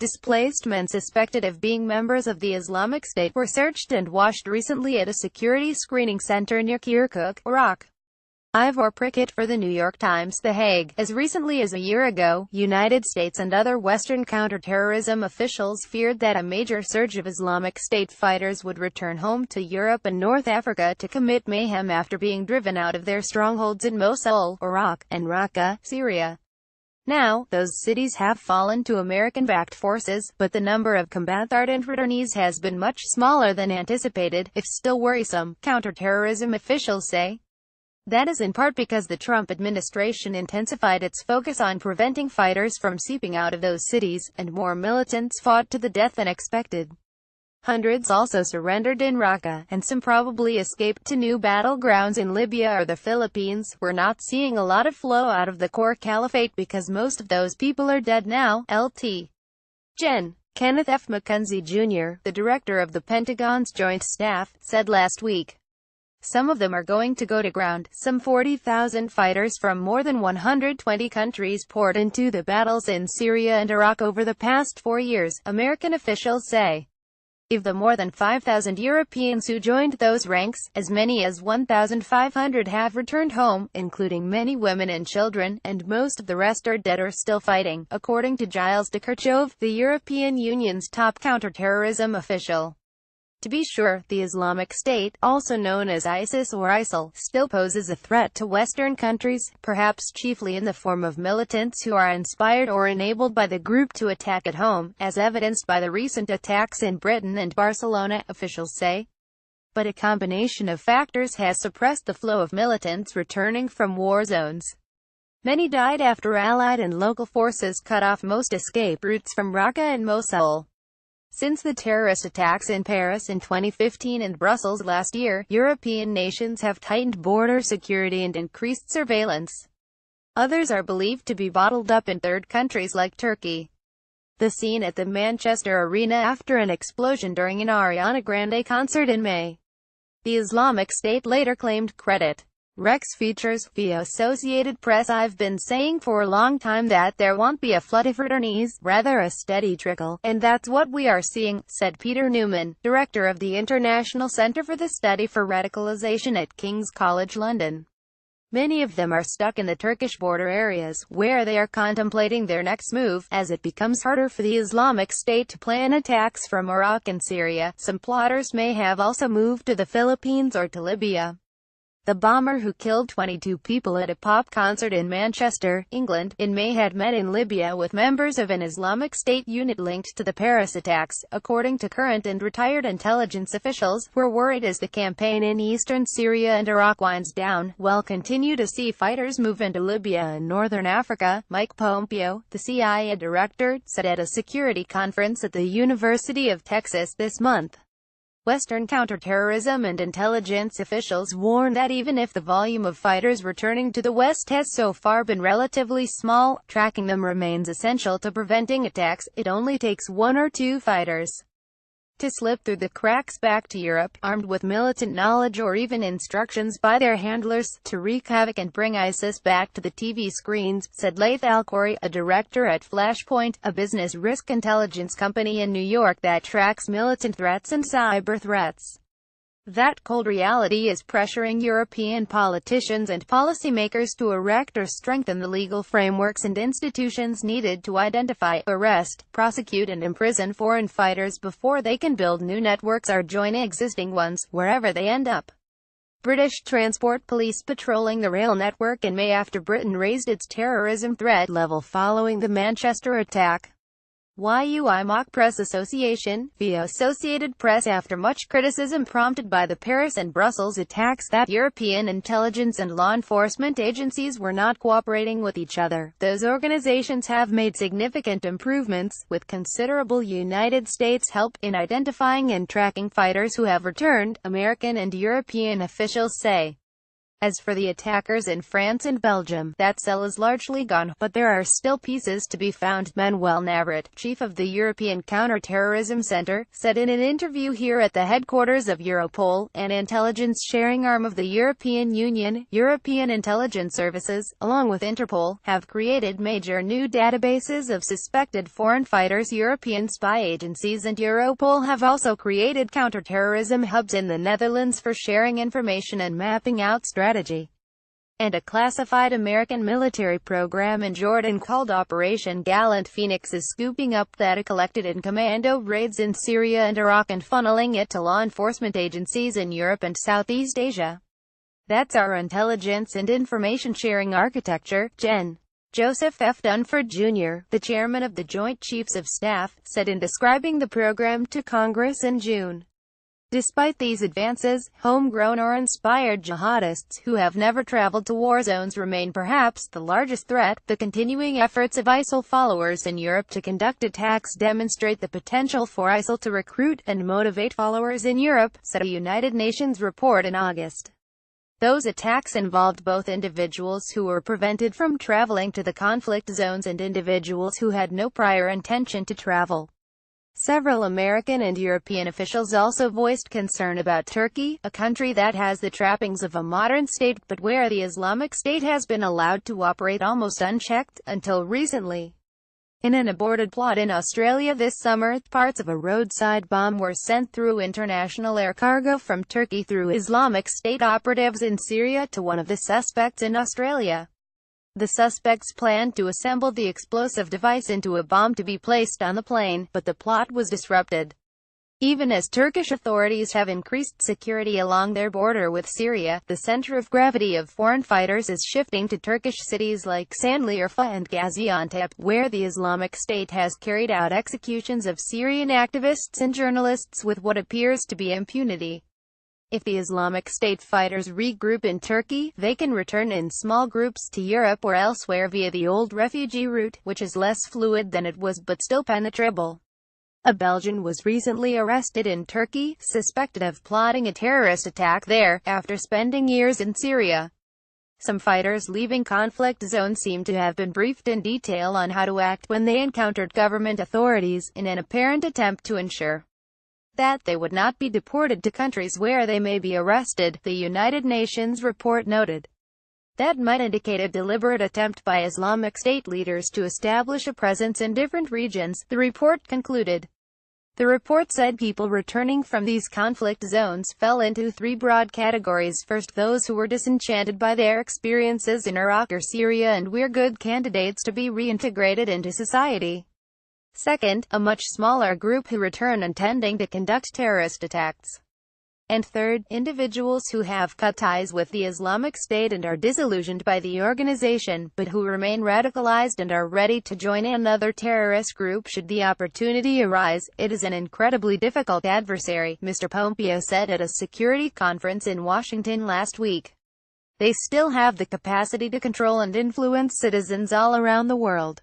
Displaced men suspected of being members of the Islamic State were searched and washed recently at a security screening center near Kirkuk, Iraq. Ivor Prickett for the New York Times The Hague. As recently as a year ago, United States and other Western counterterrorism officials feared that a major surge of Islamic State fighters would return home to Europe and North Africa to commit mayhem after being driven out of their strongholds in Mosul, Iraq, and Raqqa, Syria. Now, those cities have fallen to American-backed forces, but the number of combatant returnees has been much smaller than anticipated, if still worrisome, counterterrorism officials say. That is in part because the Trump administration intensified its focus on preventing fighters from seeping out of those cities, and more militants fought to the death than expected. Hundreds also surrendered in Raqqa, and some probably escaped to new battlegrounds in Libya or the Philippines. We're not seeing a lot of flow out of the core caliphate because most of those people are dead now, Lt. Gen. Kenneth F. McKenzie, Jr., the director of the Pentagon's Joint Staff, said last week. Some of them are going to go to ground. Some 40,000 fighters from more than 120 countries poured into the battles in Syria and Iraq over the past 4 years, American officials say. Of the more than 5,000 Europeans who joined those ranks, as many as 1,500 have returned home, including many women and children, and most of the rest are dead or still fighting, according to Gilles de Kerchove, the European Union's top counterterrorism official. To be sure, the Islamic State, also known as ISIS or ISIL, still poses a threat to Western countries, perhaps chiefly in the form of militants who are inspired or enabled by the group to attack at home, as evidenced by the recent attacks in Britain and Barcelona, officials say. But a combination of factors has suppressed the flow of militants returning from war zones. Many died after Allied and local forces cut off most escape routes from Raqqa and Mosul. Since the terrorist attacks in Paris in 2015 and Brussels last year, European nations have tightened border security and increased surveillance. Others are believed to be bottled up in third countries like Turkey. The scene at the Manchester Arena after an explosion during an Ariana Grande concert in May. The Islamic State later claimed credit. Rex features, via Associated Press. I've been saying for a long time that there won't be a flood of returnees, rather a steady trickle, and that's what we are seeing, said Peter Newman, director of the International Centre for the Study for Radicalisation at King's College London. Many of them are stuck in the Turkish border areas, where they are contemplating their next move, as it becomes harder for the Islamic State to plan attacks from Iraq and Syria. Some plotters may have also moved to the Philippines or to Libya. The bomber who killed 22 people at a pop concert in Manchester, England, in May had met in Libya with members of an Islamic State unit linked to the Paris attacks, according to current and retired intelligence officials. We're worried as the campaign in eastern Syria and Iraq winds down. We'll continue to see fighters move into Libya and northern Africa, Mike Pompeo, the CIA director, said at a security conference at the University of Texas this month. Western counterterrorism and intelligence officials warn that even if the volume of fighters returning to the West has so far been relatively small, tracking them remains essential to preventing attacks. It only takes 1 or 2 fighters to slip through the cracks back to Europe, armed with militant knowledge or even instructions by their handlers, to wreak havoc and bring ISIS back to the TV screens, said Laith Al-Khoury, a director at Flashpoint, a business risk intelligence company in New York that tracks militant threats and cyber threats. That cold reality is pressuring European politicians and policymakers to erect or strengthen the legal frameworks and institutions needed to identify, arrest, prosecute and imprison foreign fighters before they can build new networks or join existing ones, wherever they end up. British Transport Police patrolling the rail network in May after Britain raised its terrorism threat level following the Manchester attack. YUI Mock Press Association, via Associated Press. After much criticism prompted by the Paris and Brussels attacks that European intelligence and law enforcement agencies were not cooperating with each other, those organizations have made significant improvements, with considerable United States help, in identifying and tracking fighters who have returned, American and European officials say. As for the attackers in France and Belgium, that cell is largely gone, but there are still pieces to be found, Manuel Navrat, chief of the European Counter-Terrorism Center, said in an interview here at the headquarters of Europol, an intelligence-sharing arm of the European Union. European intelligence services, along with Interpol, have created major new databases of suspected foreign fighters. European spy agencies and Europol have also created counter-terrorism hubs in the Netherlands for sharing information and mapping out strategies. And a classified American military program in Jordan called Operation Gallant Phoenix is scooping up data collected in commando raids in Syria and Iraq and funneling it to law enforcement agencies in Europe and Southeast Asia. That's our intelligence and information sharing architecture, Gen. Joseph F. Dunford Jr., the chairman of the Joint Chiefs of Staff, said in describing the program to Congress in June. Despite these advances, homegrown or inspired jihadists who have never traveled to war zones remain perhaps the largest threat. The continuing efforts of ISIL followers in Europe to conduct attacks demonstrate the potential for ISIL to recruit and motivate followers in Europe, said a United Nations report in August. Those attacks involved both individuals who were prevented from traveling to the conflict zones and individuals who had no prior intention to travel. Several American and European officials also voiced concern about Turkey, a country that has the trappings of a modern state, but where the Islamic State has been allowed to operate almost unchecked, until recently. In an aborted plot in Australia this summer, parts of a roadside bomb were sent through international air cargo from Turkey through Islamic State operatives in Syria to one of the suspects in Australia. The suspects planned to assemble the explosive device into a bomb to be placed on the plane, but the plot was disrupted. Even as Turkish authorities have increased security along their border with Syria, the center of gravity of foreign fighters is shifting to Turkish cities like Sanliurfa and Gaziantep, where the Islamic State has carried out executions of Syrian activists and journalists with what appears to be impunity. If the Islamic State fighters regroup in Turkey, they can return in small groups to Europe or elsewhere via the old refugee route, which is less fluid than it was but still penetrable. A Belgian was recently arrested in Turkey, suspected of plotting a terrorist attack there, after spending years in Syria. Some fighters leaving conflict zones seem to have been briefed in detail on how to act when they encountered government authorities, in an apparent attempt to ensure that they would not be deported to countries where they may be arrested, the United Nations report noted. That might indicate a deliberate attempt by Islamic State leaders to establish a presence in different regions, the report concluded. The report said people returning from these conflict zones fell into three broad categories. First, those who were disenchanted by their experiences in Iraq or Syria and were good candidates to be reintegrated into society. Second, a much smaller group who return intending to conduct terrorist attacks. And third, individuals who have cut ties with the Islamic State and are disillusioned by the organization, but who remain radicalized and are ready to join another terrorist group should the opportunity arise. It is an incredibly difficult adversary, Mr. Pompeo said at a security conference in Washington last week. They still have the capacity to control and influence citizens all around the world.